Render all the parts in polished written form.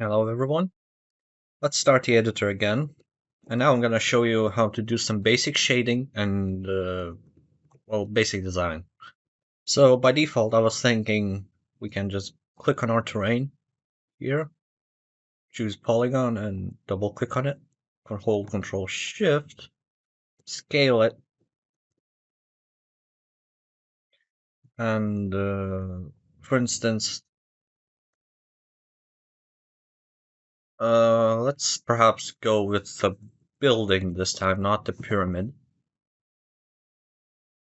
Hello everyone. Let's start the editor again. And now I'm going to show you how to do some basic shading and, basic design. So by default, I was thinking we can just click on our terrain here, choose polygon and double click on it, hold Control Shift, scale it, and for instance, let's perhaps go with the building this time, not the pyramid.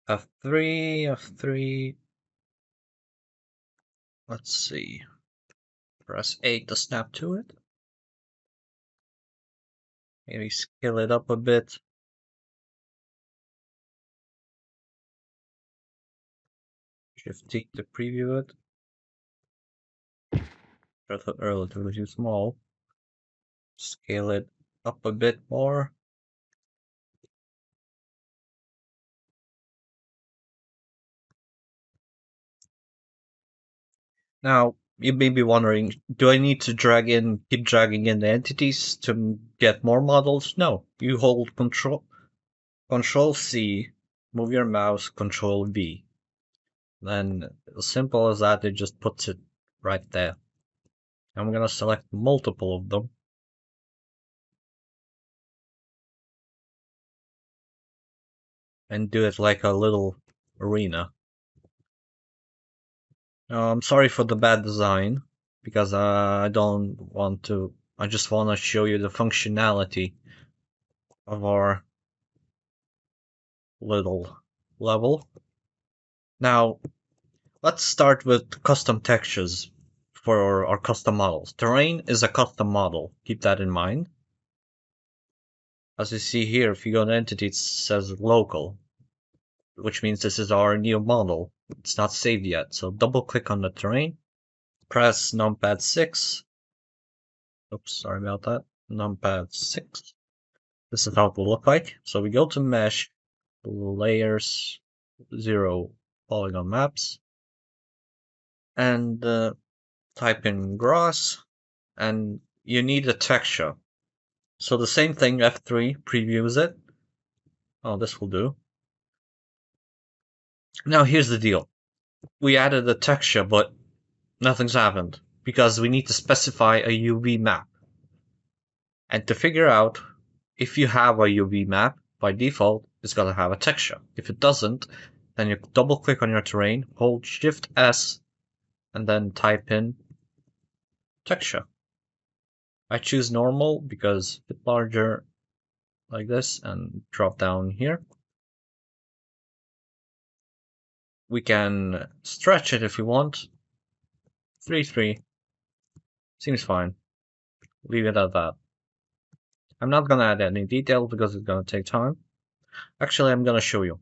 F3, let's see. Press 8 to snap to it. Maybe scale it up a bit. Shift T to preview it. That's relatively too small. Scale it up a bit more. Now, you may be wondering, do I need to keep dragging in the entities to get more models? No, you hold Control C, move your mouse, Control V. Then, as simple as that, it just puts it right there. I'm gonna select multiple of them. And do it like a little arena. I'm sorry for the bad design, because I don't want to. I just want to show you the functionality of our little level. Now, let's start with custom textures for our custom models. Terrain is a custom model. Keep that in mind. As you see here, if you go to Entity, it says local, which means this is our new model. It's not saved yet, so double click on the terrain, press numpad 6. Oops, sorry about that. Numpad 6. This is how it will look like. So we go to Mesh, Layers, 0 Polygon Maps, and type in grass, and you need a texture. So the same thing, F3 previews it. Oh, this will do. Now here's the deal. We added a texture, but nothing's happened, because we need to specify a UV map. And to figure out if you have a UV map, by default, it's going to have a texture. If it doesn't, then you double click on your terrain, hold Shift S, and then type in texture. I choose normal because a bit larger like this, and drop down here. We can stretch it if we want. 3.3 seems fine. Leave it at that. I'm not going to add any detail because it's going to take time. Actually, I'm going to show you.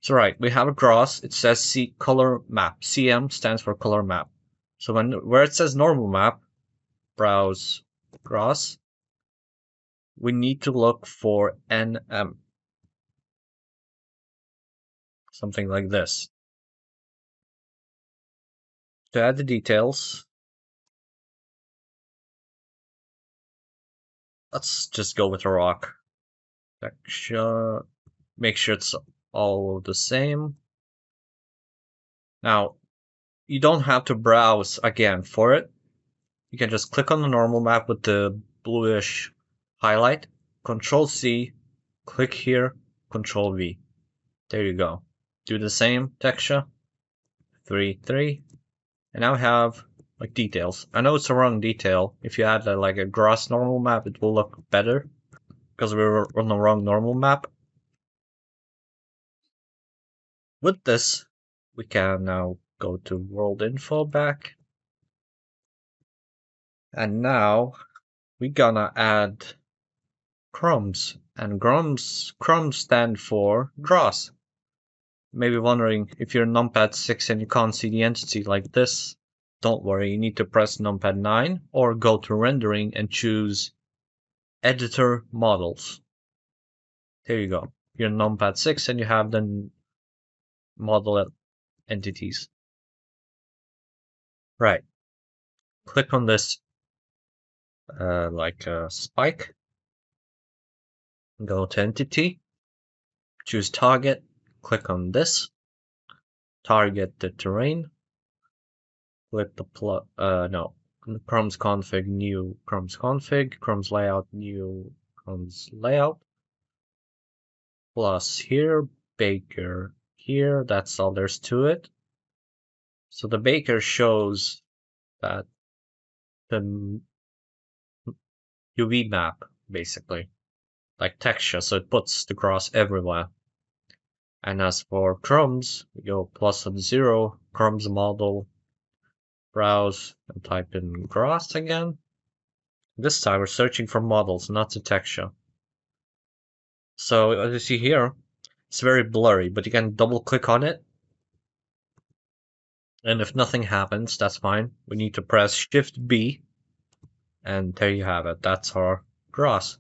So right, we have a grass. It says C color map. CM stands for color map. So where it says normal map, browse grass, we need to look for NM. Something like this. To add the details, let's just go with a rock. Texture, make sure it's all the same. Now, you don't have to browse again for it. You can just click on the normal map with the bluish highlight, Control C, click here, Control V. There you go. Do the same texture, 3.3, and now we have like details. I know it's the wrong detail. If you add like a grass normal map, it will look better because we were on the wrong normal map. With this, we can now go to world info back. And now we're gonna add crumbs. And crumbs stand for grass. Maybe wondering if you're numpad 6 and you can't see the entity like this. Don't worry, you need to press numpad 9 or go to rendering and choose editor models. There you go. You're numpad 6 and you have the model entities. Right. Click on this like a spike. Go to Entity, choose Target, click on this, target the terrain, click the Crumbs config, new Crumbs config, Crumbs layout, new Crumbs layout, plus here, Baker here, that's all there's to it. So the Baker shows that the UV map, basically, like texture, so it puts the grass everywhere. And as for Crumbs, we go plus and 0, Crumbs model, browse, and type in grass again. This time we're searching for models, not the texture. So as you see here, it's very blurry, but you can double click on it. And if nothing happens, that's fine. We need to press Shift B, and there you have it. That's our grass.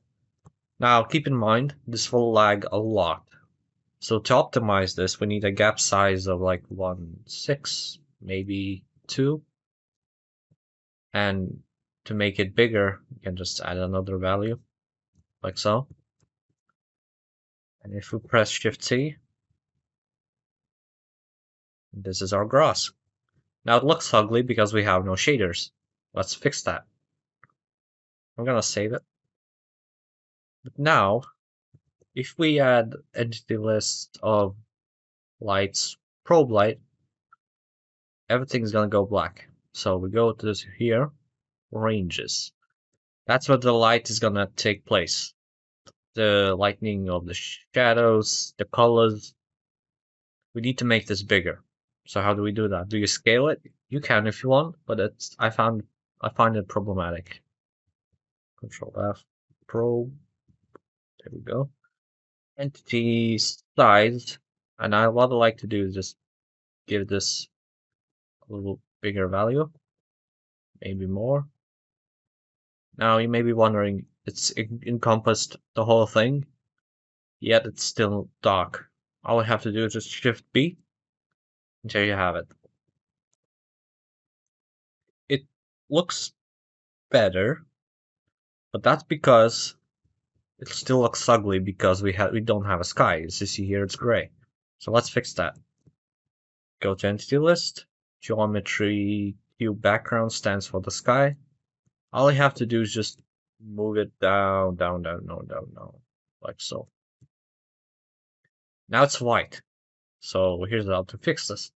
Now keep in mind, this will lag a lot. So to optimize this, we need a gap size of like 1.6, maybe 2. And to make it bigger, you can just add another value, like so. And if we press Shift C, this is our grass. Now it looks ugly because we have no shaders. Let's fix that. I'm gonna save it. But now, if we add entity list of lights, probe light, everything's gonna go black. So we go to this here, ranges. That's where the light is gonna take place. The lightening of the shadows, the colors. We need to make this bigger. So how do we do that? Do you scale it? You can if you want, but I find it problematic. Control F, probe. There we go. Entity size, and what I like to do is just give this a little bigger value, maybe more. Now you may be wondering, it's encompassed the whole thing, yet it's still dark. All I have to do is just Shift B, and there you have it. It looks better, but that's because it still looks ugly because we don't have a sky. As you see here, it's gray. So let's fix that. Go to Entity List, Geometry Cube Background stands for the sky. All I have to do is just move it down, like so. Now it's white. So here's how to fix this.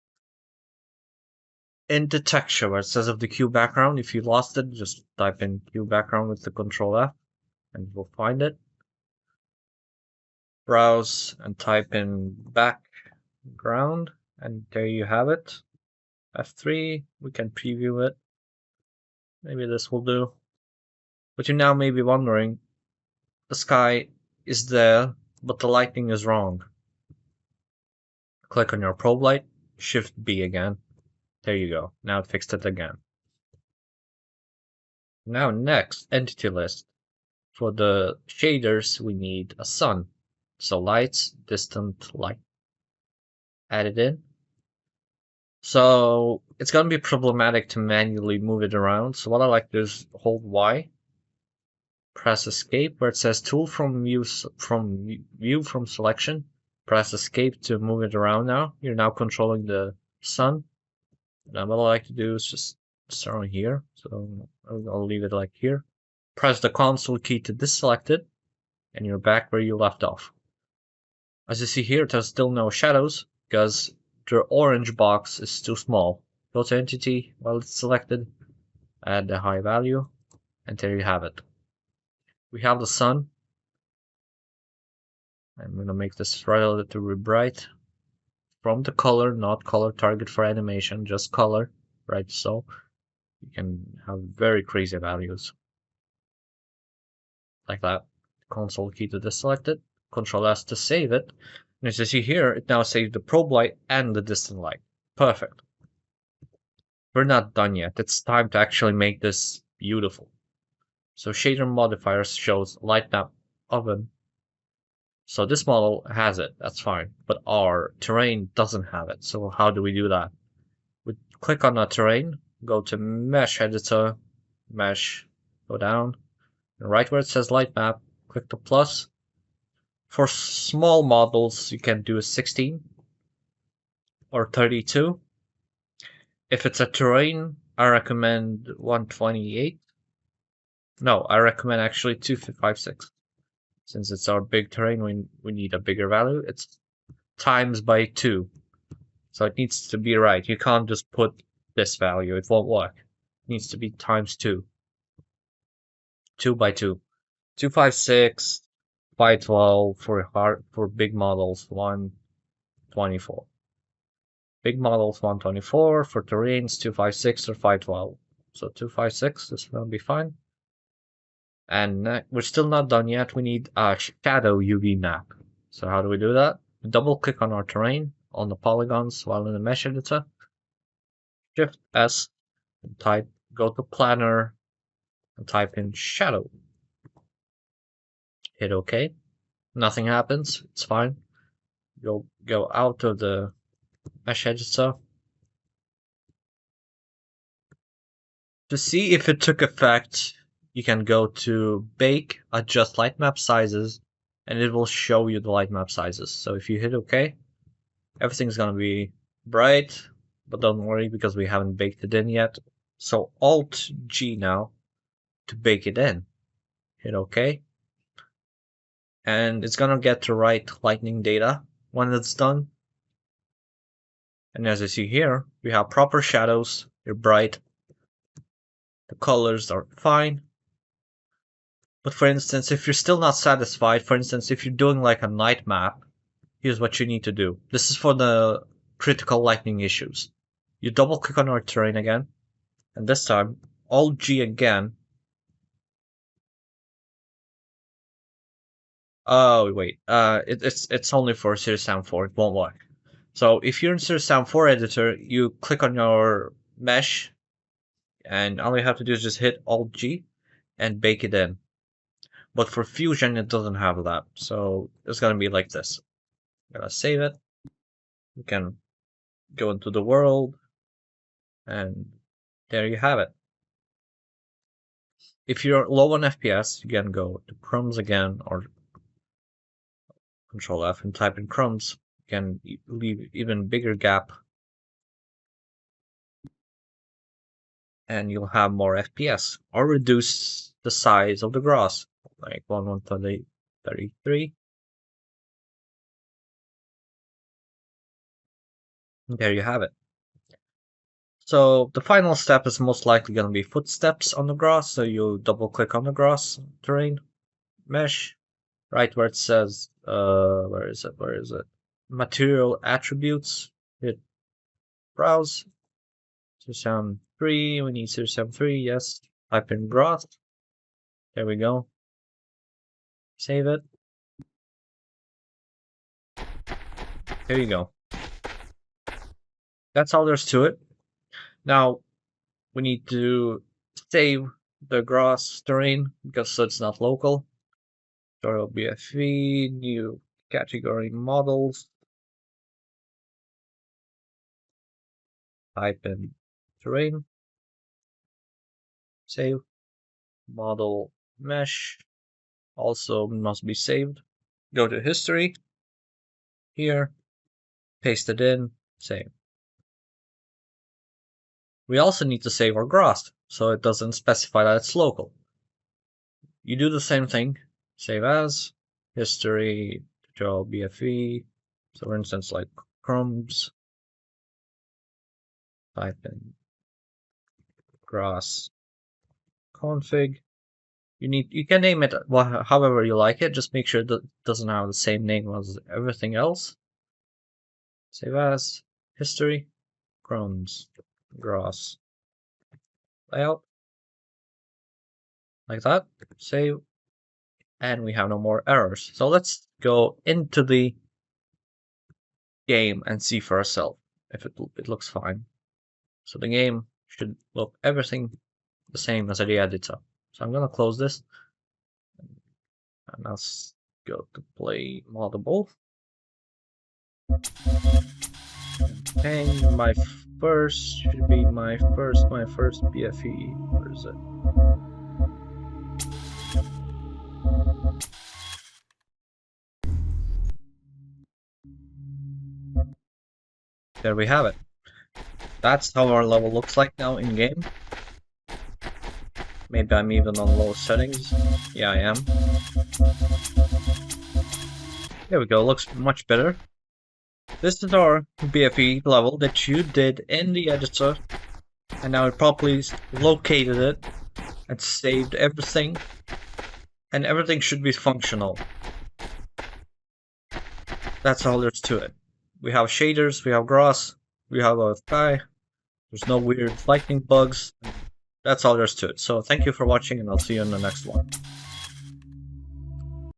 In the texture where it says of the cube background, if you lost it, just type in cube background with the Control F and you'll find it. Browse and type in background, and there you have it. F3, we can preview it. Maybe this will do. But you now may be wondering, the sky is there, but the lighting is wrong. Click on your probe light, Shift B again. There you go. Now it fixed it again. Now next, entity list. For the shaders, we need a sun. So lights, distant light. Add it in. So it's going to be problematic to manually move it around. So what I like to do is hold Y, press escape where it says tool from view from selection. Press escape to move it around now. You're now controlling the sun. Now what I like to do is just start on here. So I'll leave it like here. Press the console key to deselect it, and you're back where you left off. As you see here, there's still no shadows because the orange box is too small. Go to Entity while it's selected, add the high value, and there you have it. We have the sun. I'm going to make this relatively bright. From the color, not color target for animation, just color, right? So you can have very crazy values. Like that. Console key to deselect it, Control S to save it. And as you see here, it now saves the probe light and the distant light. Perfect. We're not done yet. It's time to actually make this beautiful. So shader modifiers shows light map oven. So this model has it, that's fine. But our terrain doesn't have it. So how do we do that? We click on our terrain, go to mesh editor, mesh, go down, Right where it says light map, click the plus. For small models, you can do a 16 or 32. If it's a terrain, I recommend 128. No, I recommend actually 256. Since it's our big terrain, we need a bigger value. It's times by 2. So it needs to be right. You can't just put this value. It won't work. It needs to be times 2. 2 by 2. 256, 512 for big models, 124. Big models 124, for terrains 256 or 512. So 256 is going to be fine. And we're still not done yet. We need a shadow UV map. So how do we do that? Double click on our terrain on the polygons while in the mesh editor. Shift S and go to planner and type in shadow. Hit OK. Nothing happens. It's fine. Go out of the mesh editor. To see if it took effect, you can go to bake, adjust light map sizes, and it will show you the light map sizes. So if you hit OK, everything's gonna be bright, but don't worry because we haven't baked it in yet. So Alt G now to bake it in. Hit OK. And it's gonna get the right lightning data when it's done. And as you see here, we have proper shadows, they're bright, the colors are fine. But for instance, if you're still not satisfied, for instance, if you're doing like a night map, here's what you need to do. This is for the critical lightning issues. You double click on our terrain again, and this time, Alt G again. Oh, wait, it's only for Series Sound 4, it won't work. So if you're in Series Sound 4 editor, you click on your mesh, and all you have to do is just hit Alt G and bake it in. But for Fusion, it doesn't have that, so it's gonna be like this. I'm gonna save it. We can go into the world, and there you have it. If you're low on FPS, you can go to Crumbs again, or Control F and type in Crumbs. You can leave even bigger gap, and you'll have more FPS, or reduce the size of the grass, like 133. There you have it. So the final step is most likely going to be footsteps on the grass. So you double click on the grass terrain mesh, right where it says, where is it? Material attributes. Hit browse. Series 3. We need Series 3. Yes. Type in grass. There we go. Save it. There you go. That's all there's to it. Now we need to save the grass terrain because it's not local. Tutorial BFE, new category models. Type in terrain. Save. Model mesh. Also must be saved. Go to history. Here. Paste it in. Save. We also need to save our grass, so it doesn't specify that it's local. You do the same thing. Save as. History. Tutorial BFE. So for instance, like Crumbs. Type in grass config. You can name it however you like it. Just make sure that it doesn't have the same name as everything else. Save as. History. Crumbs. Grass. Layout. Like that. Save. And we have no more errors. So let's go into the game and see for ourselves if it looks fine. So the game should look everything the same as the editor. So I'm gonna close this, and let's go to play Moddable. And my first should be my first BFE. Where is it? there we have it. That's how our level looks like now in game. Maybe I'm even on low settings. Yeah, I am. There we go, looks much better. This is our BFE level that you did in the editor, and now it properly located it and saved everything, and everything should be functional. That's all there's to it. We have shaders, we have grass, we have a sky, there's no weird lightning bugs. That's all there's to it. So thank you for watching, and I'll see you in the next one.